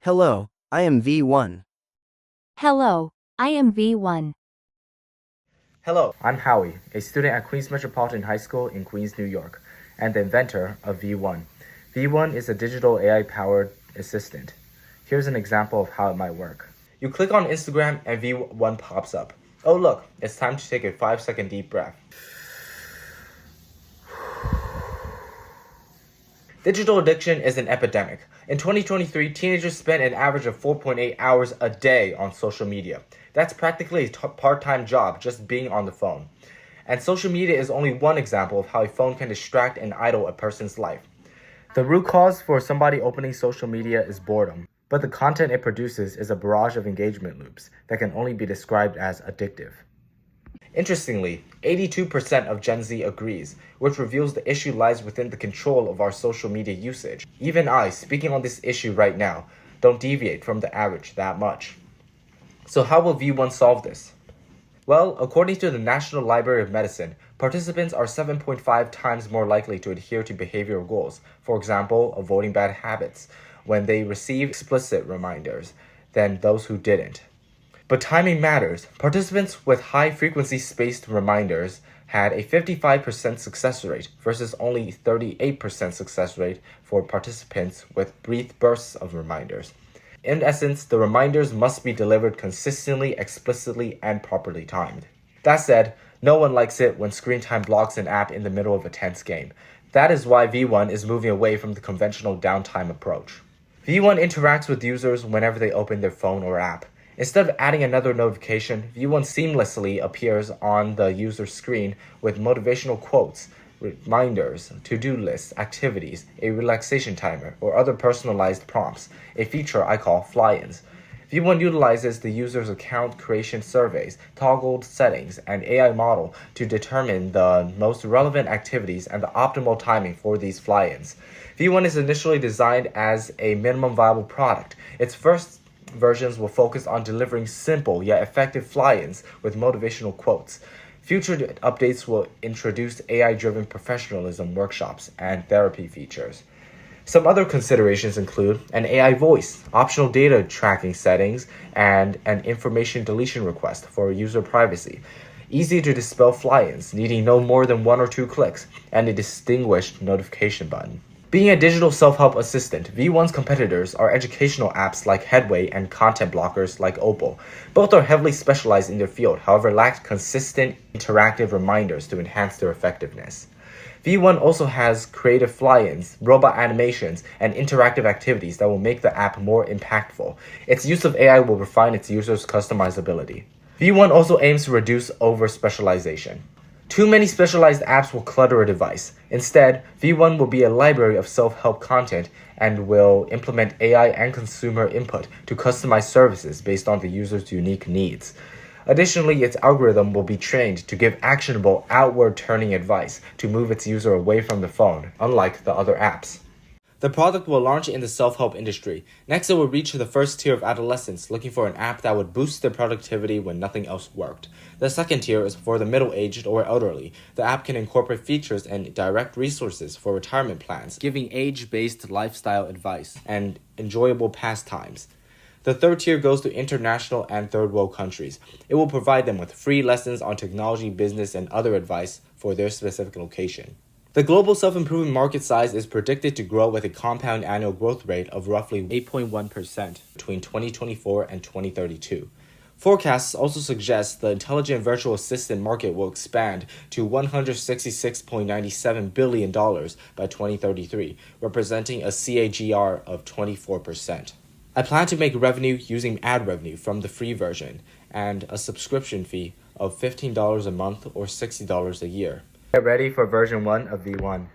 Hello, I am VOne. Hello, I am VOne. Hello, I'm Howie, a student at Queens Metropolitan High School in Queens, New York, and the inventor of VOne. VOne is a digital AI-powered assistant. Here's an example of how it might work. You click on Instagram and VOne pops up. Oh look, it's time to take a 5-second deep breath. Digital addiction is an epidemic. In 2023, teenagers spend an average of 4.8 hours a day on social media. That's practically a part-time job just being on the phone. And social media is only one example of how a phone can distract and idle a person's life. The root cause for somebody opening social media is boredom, but the content it produces is a barrage of engagement loops that can only be described as addictive. Interestingly, 82% of Gen Z agrees, which reveals the issue lies within the control of our social media usage. Even I, speaking on this issue right now, don't deviate from the average that much. So how will VOne solve this? Well, according to the National Library of Medicine, participants are 7.5 times more likely to adhere to behavioral goals, for example, avoiding bad habits, when they receive explicit reminders, than those who didn't. But timing matters. Participants with high-frequency spaced reminders had a 55% success rate versus only 38% success rate for participants with brief bursts of reminders. In essence, the reminders must be delivered consistently, explicitly, and properly timed. That said, no one likes it when screen time blocks an app in the middle of a tense game. That is why VOne is moving away from the conventional downtime approach. VOne interacts with users whenever they open their phone or app. Instead of adding another notification, VOne seamlessly appears on the user's screen with motivational quotes, reminders, to-do lists, activities, a relaxation timer, or other personalized prompts, a feature I call fly-ins. VOne utilizes the user's account creation surveys, toggled settings, and AI model to determine the most relevant activities and the optimal timing for these fly-ins. VOne is initially designed as a minimum viable product. Its first versions will focus on delivering simple yet effective fly-ins with motivational quotes. Future updates will introduce AI-driven professionalism workshops and therapy features. Some other considerations include an AI voice, optional data tracking settings, and an information deletion request for user privacy. Easy to dispel fly-ins, needing no more than 1 or 2 clicks, and a distinguished notification button. Being a digital self-help assistant, VOne's competitors are educational apps like Headway and content blockers like Opal. Both are heavily specialized in their field, however lack consistent interactive reminders to enhance their effectiveness. VOne also has creative fly-ins, robot animations, and interactive activities that will make the app more impactful. Its use of AI will refine its users' customizability. VOne also aims to reduce over-specialization. Too many specialized apps will clutter a device. Instead, VOne will be a library of self-help content and will implement AI and consumer input to customize services based on the user's unique needs. Additionally, its algorithm will be trained to give actionable, outward-turning advice to move its user away from the phone, unlike the other apps. The product will launch in the self-help industry. Next, it will reach the first tier of adolescents looking for an app that would boost their productivity when nothing else worked. The second tier is for the middle-aged or elderly. The app can incorporate features and direct resources for retirement plans, giving age-based lifestyle advice and enjoyable pastimes. The third tier goes to international and third world countries. It will provide them with free lessons on technology, business, and other advice for their specific location. The global self-improvement market size is predicted to grow with a compound annual growth rate of roughly 8.1% between 2024 and 2032. Forecasts also suggest the intelligent virtual assistant market will expand to $166.97 billion by 2033, representing a CAGR of 24%. I plan to make revenue using ad revenue from the free version and a subscription fee of $15 a month or $60 a year. Get ready for version 1 of VOne.